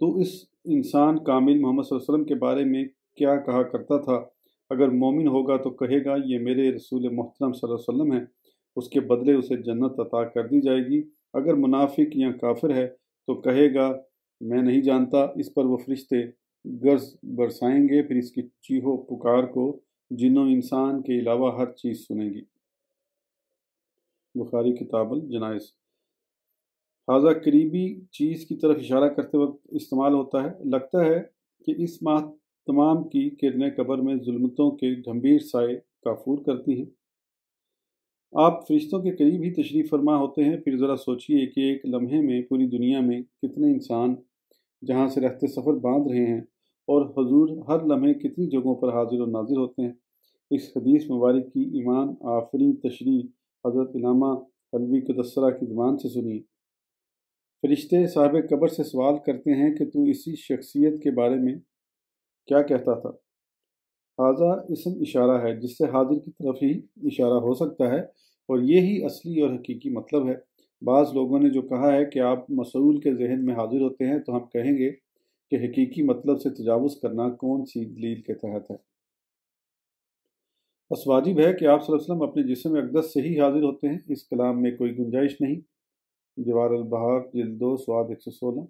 تو اس انسان کامل محمد صلی اللہ علیہ وسلم کے بارے میں کیا کہا کرتا تھا؟ اگر مومن ہوگا تو کہے گا یہ میرے رسول محترم صلی اللہ علیہ وسلم ہے، اس کے بدلے اسے جنت عطا کر دی جائے گی۔ اگر منافق یا کافر ہے تو کہے گا میں نہیں جانتا۔ اس پر وہ فرشتے گرز برسائیں گے، پھر اس کی چیخو پکار کو جن و انسان کے علاوہ ہر چیز سنے گی۔ بخاری کتاب الجنائز۔ حاضہ قریبی چیز کی طرف اشارہ کرتے وقت استعمال ہوتا ہے۔ لگتا ہے کہ اس ماہ تمام کی کرنیں قبر میں ظلمتوں کے گھمبیر سائے کافور کرتی ہیں۔ آپ فرشتوں کے قریب ہی تشریف فرما ہوتے ہیں، پھر ذرا سوچئے کہ ایک لمحے میں پوری دنیا میں کتنے انسان جہاں سے رہتے سفر باندھ رہے ہیں، اور حضور ہر لمحے کتنی جگہوں پر حاضر و ناظر ہوتے ہیں۔ اس حدیث مبارک کی ایمان آفرین تشریح حضرت علامہ حلوی قدسرہ کی زبان سے سنیے۔ فرشتے صاحب قبر سے سوال کرتے ہیں کہ تو اسی شخصیت کے بارے میں کیا کہتا تھا؟ حاضہ اسم اشارہ ہے جس سے حاضر کی طرف ہی اشارہ ہو سکتا ہے، اور یہی اصلی اور حقیقی مطلب ہے۔ بعض لوگوں نے جو کہا ہے کہ آپ مسئول کے ذہن میں حاضر ہوتے ہیں، تو ہم کہیں گے کہ حقیقی مطلب سے تجاوز کرنا کون سی دلیل کے تحت ہے؟ بس واجب ہے کہ آپ صلی اللہ علیہ وسلم اپنے جسم اقدس سے ہی حاضر ہوتے ہیں، اس کلام میں کوئی گنجائش نہیں۔ جوار البحار جلد 2 صفحہ 116۔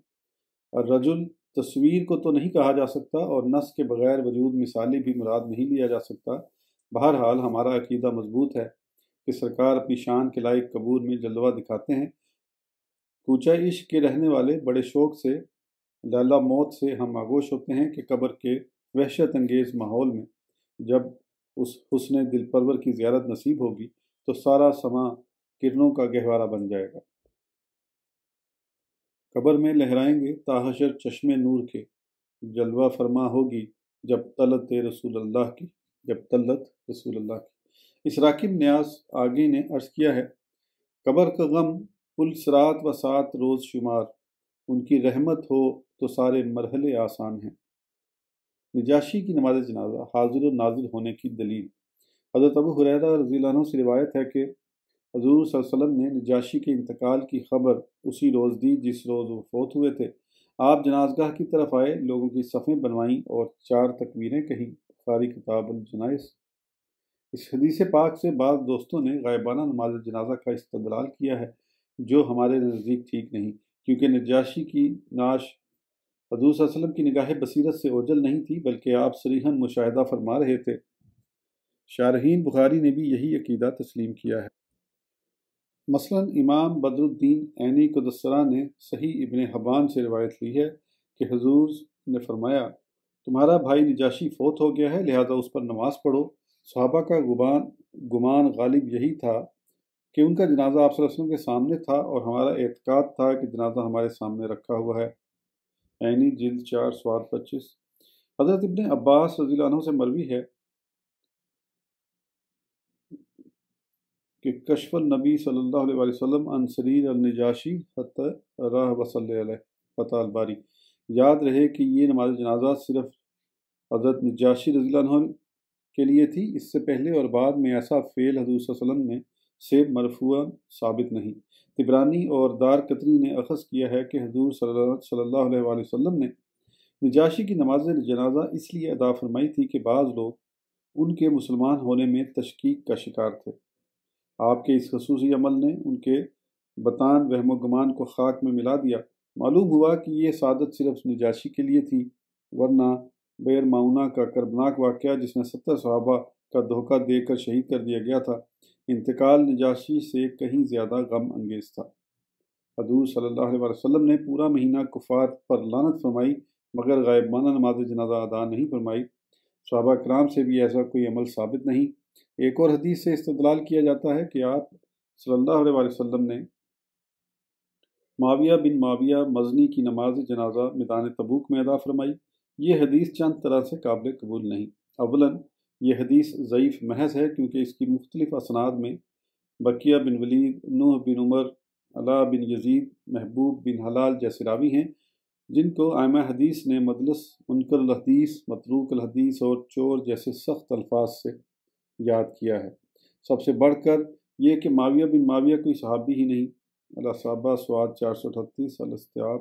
الرجل تصویر کو تو نہیں کہا جا سکتا، اور نص کے بغیر وجود مثالی بھی مراد نہیں لیا جا سکتا۔ بہرحال ہمارا عقیدہ مضبوط ہے کہ سرکار اپنی شان کے لائق قبور میں جلوہ دکھاتے ہیں۔ کوچہ عشق کے رہنے والے بڑے شوق سے لالا موت سے ہم آگوش ہوتے ہیں کہ قبر کے وحشت انگیز ماحول میں جب اس حسن دل پرور کی زیارت نصیب ہوگی تو سارا سما کرنوں کا گہوارہ بن جائے گا۔ قبر میں لہرائیں گے تاحشر چشم نور کے، جلوہ فرما ہوگی جب طلعت رسول اللہ کی۔ اس راکب نیاز آگے نے عرض کیا ہے، قبر کا غم پل صراط و سات روز شمار، ان کی رحمت ہو تو سارے مرحلے آسان ہیں۔ نجاشی کی نماز جنازہ حاضر و ناظر ہونے کی دلیل۔ حضرت ابو ہریرہ رضی اللہ عنہ سے روایت ہے کہ حضور صلی اللہ علیہ وسلم نے نجاشی کے انتقال کی خبر اسی روز دی جس روز وہ فوت ہوئے تھے۔ آپ جنازگاہ کی طرف آئے، لوگوں کی صفیں بنوائیں اور 4 تکبیریں کہیں۔ بخاری کتاب الجنائز۔ اس حدیث پاک سے بعض دوستوں نے غائبانہ نماز جنازہ کا استدلال کیا ہے، جو ہمارے نزدیک ٹھیک نہیں، کیونکہ نجاشی کی نعش حضور صلی اللہ علیہ وسلم کی نگاہ بصیرت سے اوجھل نہیں تھی، بلکہ آپ صریحاً مشاہدہ فرما رہے تھے۔ شارحین بخاری نے بھی یہی عقیدہ تسلیم کیا ہے۔ مثلا امام بدر الدین عینی قدسرہ نے صحیح ابن حبان سے روایت لی ہے کہ حضور نے فرمایا، تمہارا بھائی نجاشی فوت ہو گیا ہے، لہذا اس پر نماز پڑھو۔ صحابہ کا گمان غالب یہی تھا کہ ان کا جنازہ آپ صلی اللہ علیہ وسلم کے سامنے تھا، اور ہمارا اعتقاد تھا کہ جنازہ ہمارے سامنے رکھا ہوا ہے۔ عینی جلد 4 صفحہ 25۔ حضرت ابن عباس رضی اللہ عنہ سے مروی ہے کہ کشف النبی صلی اللہ علیہ وسلم عن سریر النجاشی حتی راہ وصلی علیہ۔ فتح الباری۔ یاد رہے کہ یہ نماز جنازہ صرف حضرت نجاشی رضی اللہ عنہ کے لیے تھی، اس سے پہلے اور بعد میں ایسا فعل حضور صلی اللہ علیہ وسلم نے سے مرفوعاً ثابت نہیں۔ طبرانی اور دار قطنی نے اخذ کیا ہے کہ حضور صلی اللہ علیہ وسلم نے نجاشی کی نماز جنازہ اس لیے ادا فرمائی تھی کہ بعض لوگ ان کے مسلمان ہونے میں تشکیک کا شکار تھے۔ آپ کے اس خصوصی عمل نے ان کے بطان وہم و گمان کو خاک میں ملا دیا۔ معلوم ہوا کہ یہ سعادت صرف نجاشی کے لیے تھی، ورنہ بئر معونہ کا کربناک واقعہ جس میں 70 صحابہ کا دھوکہ دے کر شہید کر دیا گیا تھا، انتقال نجاشی سے کہیں زیادہ غم انگیز تھا۔ حضور صلی اللہ علیہ وسلم نے پورا مہینہ کفار پر لعنت فرمائی، مگر غائبانہ نماز جنازہ ادا نہیں فرمائی۔ صحابہ کرام سے بھی ایسا کوئی عمل ثابت نہیں۔ ایک اور حدیث سے استدلال کیا جاتا ہے کہ آپ صلی اللہ علیہ وسلم نے معاویہ بن معاویہ مزنی کی نماز جنازہ میدان تبوک میں ادا فرمائی۔ یہ حدیث چند طرح سے قابل قبول نہیں۔ اولاً یہ حدیث ضعیف محض ہے، کیونکہ اس کی مختلف اسناد میں بقیہ بن ولید، نوح بن عمر، علا بن یزید، محبوب بن حلال جیسے راوی ہیں، جن کو ائمہ حدیث نے مدلس، منکر الحدیث، متروک الحدیث اور چور جیسے سخت الفاظ سے یاد کیا ہے۔ سب سے بڑھ کر یہ کہ معاویہ بن معاویہ کوئی صحابی ہی نہیں۔ الاصابہ سواد 438 الاستیاب۔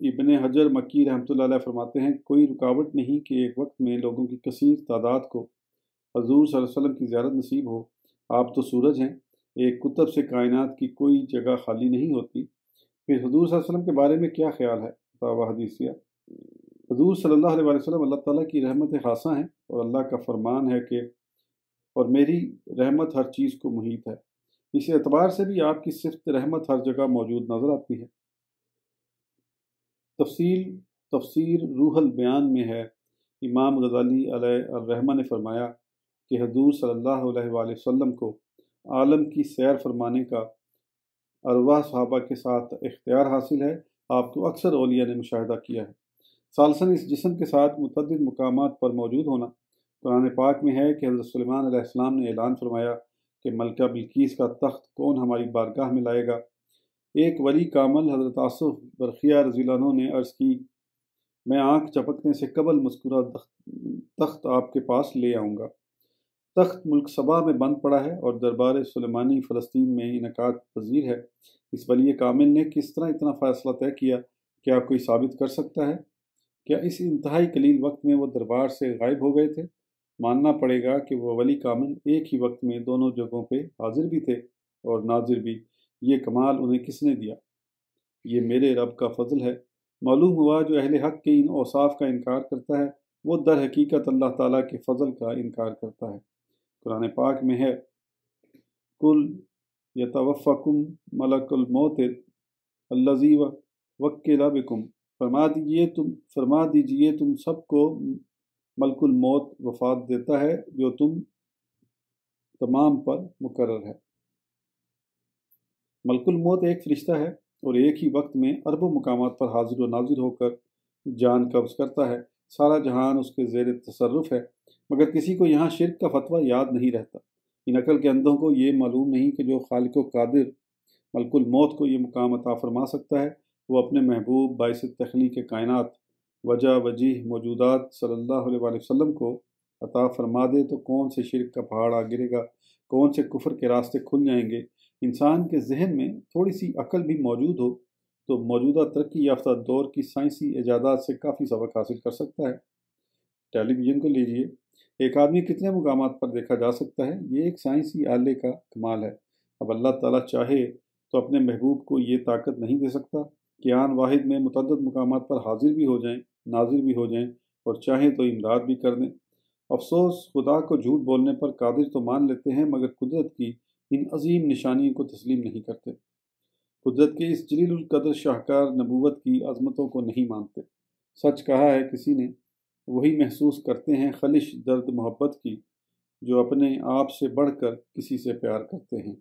ابن حجر مکی رحمۃ اللہ علیہ فرماتے ہیں کوئی رکاوٹ نہیں کہ ایک وقت میں لوگوں کی کثیر تعداد کو حضور صلی اللہ علیہ وسلم کی زیارت نصیب ہو۔ آپ تو سورج ہیں، ایک کتب سے کائنات کی کوئی جگہ خالی نہیں ہوتی۔ پھر حضور صلی اللہ علیہ وسلم کے بارے میں کیا خیال ہے؟ فتاوی حدیثیہ۔ حضور صلی اللہ علیہ وسلم اللہ تعالیٰ کی رحمت خاصہ ہیں، اور اللہ کا فرمان ہے کہ اور میری رحمت ہر چیز کو محیط ہے۔ اس اعتبار سے بھی آپ کی صفت رحمت ہر جگہ موجود نظر آتی ہے۔ تفسیر روح البیان میں ہے، امام غزالی علیہ الرحمہ نے فرمایا کہ حضور صلی اللہ علیہ وآلہ وسلم کو عالم کی سیر فرمانے کا ارواح صحابہ کے ساتھ اختیار حاصل ہے۔ آپ کو اکثر اولیاء نے مشاہدہ کیا ہے۔ ثالثاً اس جسم کے ساتھ متعدد مقامات پر موجود ہونا۔ قرآن پاک میں ہے کہ حضرت سلیمان علیہ السلام نے اعلان فرمایا کہ ملکہ بلقیس کا تخت کون ہماری بارگاہ میں لائے گا۔ ایک ولی کامل حضرت آصف برقیہ رضی اللہ عنہ نے عرض کی، میں آنکھ چپکنے سے قبل مذکورہ تخت آپ کے پاس لے آؤں گا۔ تخت ملک سبا میں بند پڑا ہے اور دربار سلیمانی فلسطین میں انعقاد پذیر ہے۔ اس ولی کامل نے کس طرح اتنا فاصلہ طے کیا؟ کیا کوئی ثابت کر سکتا ہے؟ کیا اس انتہائی قلیل وقت میں وہ دربار سے غائب ہو گئے تھے؟ ماننا پڑے گا کہ وہ ولی کامل ایک ہی وقت میں دونوں جگہوں پہ حاضر بھی تھے اور ناظر بھی۔ یہ کمال انہیں کس نے دیا؟ یہ میرے رب کا فضل ہے۔ معلوم ہوا جو اہل حق کے ان اوصاف کا انکار کرتا ہے وہ در حقیقت اللہ تعالیٰ کے فضل کا انکار کرتا ہے۔ قرآن پاک میں ہے، کل یتوفاکم ملک الموت الذی وکل بکم، فرما دیجئے تم سب کو ملک الموت وفات دیتا ہے جو تم تمام پر مقرر ہے۔ ملک الموت ایک فرشتہ ہے اور ایک ہی وقت میں اربوں مقامات پر حاضر و ناظر ہو کر جان قبض کرتا ہے۔ سارا جہان اس کے زیر تصرف ہے، مگر کسی کو یہاں شرک کا فتویٰ یاد نہیں رہتا۔ ان عقل کے اندھوں کو یہ معلوم نہیں کہ جو خالق و قادر ملک الموت کو یہ مقام عطا فرما سکتا ہے وہ اپنے محبوب باعث تخلیق کائنات وجہ وجیح موجودات صلی اللہ علیہ وآلہ وسلم کو عطا فرما دے تو کون سے شرک کا پہاڑ آ گرے گا، کون سے کفر کے راستے کھل جائیں گے۔ انسان کے ذہن میں تھوڑی سی عقل بھی موجود ہو تو موجودہ ترقی یافتہ دور کی سائنسی ایجادات سے کافی سبق حاصل کر سکتا ہے۔ ٹیلی ویژن کو لیجئے، ایک آدمی کتنے مقامات پر دیکھا جا سکتا ہے، یہ ایک سائنسی آلے کا کمال ہے۔ اب اللہ تعالیٰ چاہے تو اپنے محبوب کو یہ طاقت نہیں دے سکتا کہ آن واحد میں متعدد مقامات پر حاضر بھی ہو جائیں، ناظر بھی ہو جائیں، اور چاہیں تو امداد بھی کر دیں۔ افسوس، خدا کو جھوٹ بولنے پر قادر تو مان لیتے ہیں مگر قدرت کی ان عظیم نشانیوں کو تسلیم نہیں کرتے۔ قدرت کے اس جلیل القدر شاہکار نبوت کی عظمتوں کو نہیں مانتے۔ سچ کہا ہے کسی نے، وہی محسوس کرتے ہیں خلش درد محبت کی جو اپنے آپ سے بڑھ کر کسی سے پیار کرتے ہیں۔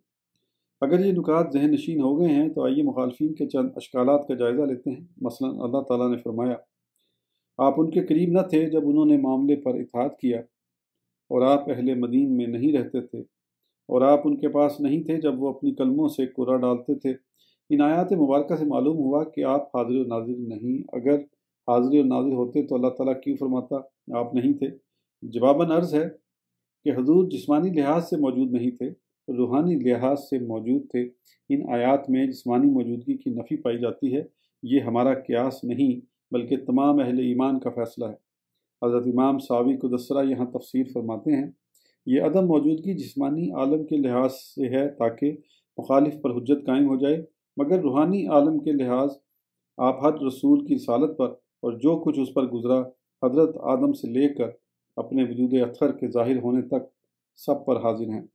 اگر یہ نکات ذہن نشین ہو گئے ہیں تو آئیے مخالفین کے چند اشکالات کا جائزہ لیتے ہیں۔ مثلا اللہ تعالیٰ نے فرمایا، آپ ان کے قریب نہ تھے جب انہوں نے معاملے پر اطاعت کیا، اور آپ اہل مدین میں نہیں رہتے تھے، اور آپ ان کے پاس نہیں تھے جب وہ اپنی کلموں سے کوڑا ڈالتے تھے۔ ان آیات مبارکہ سے معلوم ہوا کہ آپ حاضر و ناظر نہیں۔ اگر حاضر و ناظر ہوتے تو اللہ تعالیٰ کیوں فرماتا آپ نہیں تھے؟ جواباً عرض ہے کہ حضور جسمانی لحاظ سے موجود نہیں تھے، روحانی لحاظ سے موجود تھے۔ ان آیات میں جسمانی موجودگی کی نفی پائی جاتی ہے، یہ ہمارا قیاس نہیں بلکہ تمام اہل ایمان کا فیصلہ ہے۔ حضرت امام ساوی قدسرہ یہاں تفسیر فرماتے ہیں، یہ عدم موجودگی جسمانی عالم کے لحاظ سے ہے تاکہ مخالف پر حجت قائم ہو جائے، مگر روحانی عالم کے لحاظ آپ ہر رسول کی رسالت پر اور جو کچھ اس پر گزرا، حضرت آدم سے لے کر اپنے وجود اطہر کے ظاہر ہونے تک سب پر حاضر ہیں۔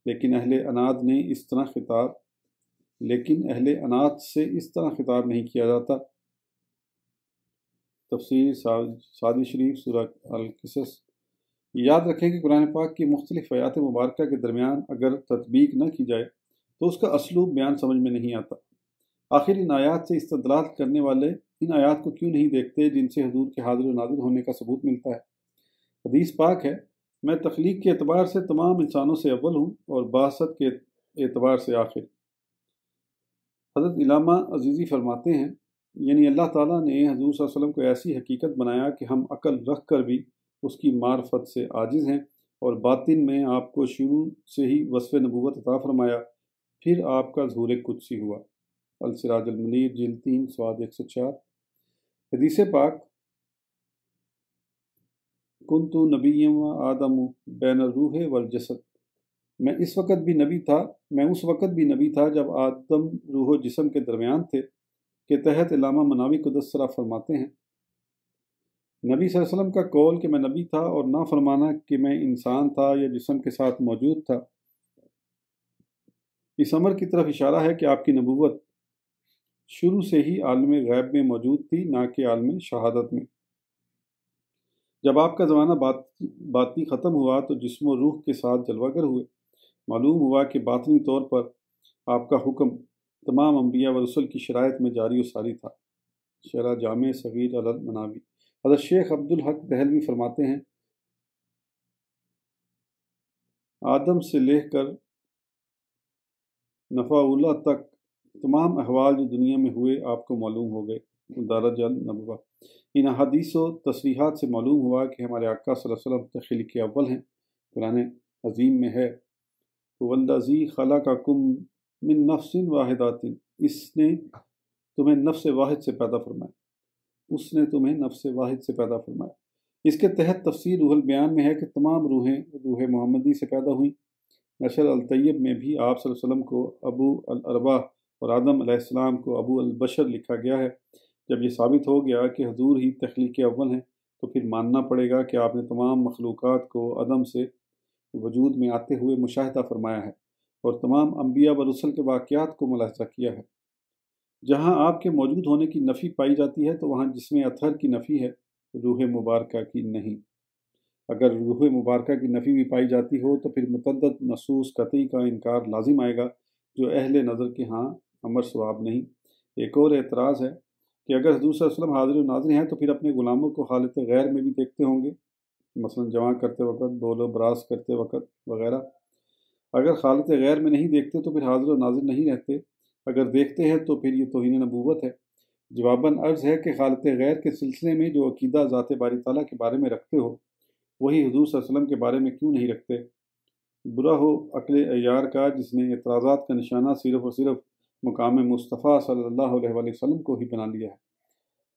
لیکن اہل عناد سے اس طرح خطاب نہیں کیا جاتا۔ تفسیر سعدی شریف سورہ القصص۔ یاد رکھیں کہ قرآن پاک کی مختلف آیات مبارکہ کے درمیان اگر تطبیق نہ کی جائے تو اس کا اسلوب بیان سمجھ میں نہیں آتا۔ آخر ان آیات سے استدلال کرنے والے ان آیات کو کیوں نہیں دیکھتے جن سے حضور کے حاضر و ناظر ہونے کا ثبوت ملتا ہے؟ حدیث پاک ہے، میں تخلیق کے اعتبار سے تمام انسانوں سے اول ہوں اور بعثت کے اعتبار سے آخر۔ حضرت علامہ عزیزی فرماتے ہیں، یعنی اللہ تعالیٰ نے حضور صلی اللہ علیہ وسلم کو ایسی حقیقت بنایا کہ ہم عقل رکھ کر بھی اس کی معرفت سے عاجز ہیں، اور باطن میں آپ کو شروع سے ہی وصف نبوت عطا فرمایا، پھر آپ کا ظہور قدسی ہوا۔ السراج المنیر جلد 3 صفحہ 104۔ حدیث پاک کنتو نبیم و آدم بین الروح والجسد، میں اس وقت بھی نبی تھا میں اس وقت بھی نبی تھا جب آدم روح و جسم کے درمیان تھے، کے تحت علامہ مناوی قدس فرماتے ہیں نبی صلی اللہ علیہ وسلم کا قول کہ میں نبی تھا اور نہ فرمانا کہ میں انسان تھا یا جسم کے ساتھ موجود تھا، اس امر کی طرف اشارہ ہے کہ آپ کی نبوت شروع سے ہی عالم غیب میں موجود تھی، نہ کہ عالم شہادت میں۔ جب آپ کا زمانہ باطنی ختم ہوا تو جسم و روح کے ساتھ جلوہ گر ہوئے۔ معلوم ہوا کہ باطنی طور پر آپ کا حکم تمام انبیاء و رسل کی شرائط میں جاری و ساری تھا۔ شرح جامع صغیر المناوی۔ حضرت شیخ عبدالحق دہلوی فرماتے ہیں آدم سے لے کر نفع اللہ تک تمام احوال جو دنیا میں ہوئے آپ کو معلوم ہو گئے۔ دارج النبوہ۔ ان احادیث و تصریحات سے معلوم ہوا کہ ہمارے آقا صلی اللہ علیہ وسلم تخلیق اول ہیں۔ قرآن عظیم میں ہے والذی خلقکم من نفس واحدۃ، اس نے تمہیں نفس واحد سے پیدا فرمایا، اس نے تمہیں نفس واحد سے پیدا فرمایا۔ اس کے تحت تفسیر روح البیان میں ہے کہ تمام روحیں روح محمدی سے پیدا ہوئیں۔ نشر الطیب میں بھی آپ صلی اللہ علیہ وسلم کو ابو الارواح اور آدم علیہ السلام کو ابو البشر لکھا گیا ہے۔ جب یہ ثابت ہو گیا کہ حضور ہی تخلیق اول ہیں تو پھر ماننا پڑے گا کہ آپ نے تمام مخلوقات کو عدم سے وجود میں آتے ہوئے مشاہدہ فرمایا ہے اور تمام انبیاء و رسل کے واقعات کو ملاحظہ کیا ہے۔ جہاں آپ کے موجود ہونے کی نفی پائی جاتی ہے تو وہاں جسم اطہر کی نفی ہے، روح مبارکہ کی نہیں۔ اگر روح مبارکہ کی نفی بھی پائی جاتی ہو تو پھر متعدد نصوص قطعی کا انکار لازم آئے گا جو اہل نظر کے ہاں امر ثواب نہیں۔ ایک اور اعتراض ہے کہ اگر حضور صلی اللہ علیہ وسلم حاضر و ناظر ہیں تو پھر اپنے غلاموں کو حالت غیر میں بھی دیکھتے ہوں گے، مثلا جمع کرتے وقت، بول و براز کرتے وقت وغیرہ۔ اگر حالت غیر میں نہیں دیکھتے تو پھر حاضر و ناظر نہیں رہتے، اگر دیکھتے ہیں تو پھر یہ توہین نبوت ہے۔ جواباً عرض ہے کہ حالت غیر کے سلسلے میں جو عقیدہ ذات باری تعالیٰ کے بارے میں رکھتے ہو وہی حضور صلی اللہ علیہ وسلم کے بارے میں کیوں نہیں رکھتے؟ برا ہو عقل عیار کا جس نے اعتراضات کا نشانہ صرف اور صرف مقام مصطفیٰ صلی اللہ علیہ وآلہ وسلم کو ہی بنا لیا ہے۔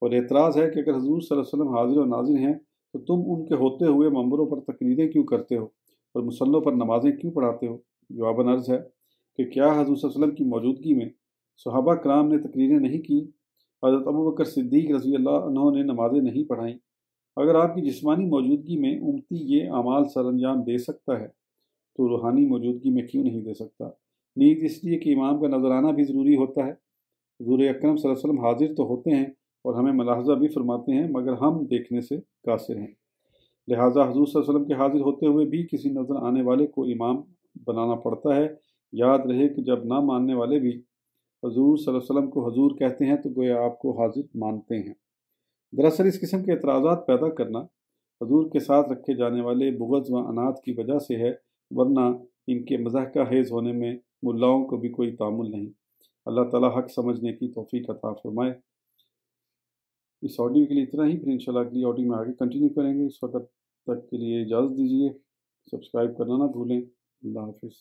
اور اعتراض ہے کہ اگر حضور صلی اللہ علیہ وسلم حاضر و ناظر ہیں تو تم ان کے ہوتے ہوئے منبروں پر تقریریں کیوں کرتے ہو اور مصلوں پر نمازیں کیوں پڑھاتے ہو؟ جواباً عرض ہے کہ کیا حضور صلی اللہ علیہ وسلم کی موجودگی میں صحابہ کرام نے تقریریں نہیں کی؟ حضرت ابوبکر صدیق رضی اللہ عنہ نے نمازیں نہیں پڑھائیں؟ اگر آپ کی جسمانی موجودگی میں امتی یہ اعمال سر انجام دے سکتا ہے تو روحانی موجودگی میں کیوں نہیں دے سکتا؟ نیز اس لیے کہ امام کا نظر آنا بھی ضروری ہوتا ہے۔ حضور اکرم صلی اللہ علیہ وسلم حاضر تو ہوتے ہیں اور ہمیں ملاحظہ بھی فرماتے ہیں مگر ہم دیکھنے سے قاصر ہیں، لہٰذا حضور صلی اللہ علیہ وسلم کے حاضر ہوتے ہوئے بھی کسی نظر آنے والے کو امام بنانا پڑتا ہے۔ یاد رہے کہ جب نہ ماننے والے بھی حضور صلی اللہ علیہ وسلم کو حضور کہتے ہیں تو گویا آپ کو حاضر مانتے ہیں۔ دراصل اس قسم کے اعتراضات پیدا کرنا حضور کے ساتھ رکھے جانے والے بغض و عناد کی وجہ سے ہے، ورنہ ان کے مضحکہ خیز ہونے میں ملاؤں کو بھی کوئی تعامل نہیں۔ اللہ تعالیٰ حق سمجھنے کی توفیق عطا فرمائے۔ اس آڈیو کے لیے اتنا ہی، پھر انشاءاللہ اگلی آڈیو میں آگے کنٹینیو کریں گے۔ اس وقت تک کے لیے اجازت دیجیے، سبسکرائب کرنا نہ بھولیں۔ اللہ حافظ۔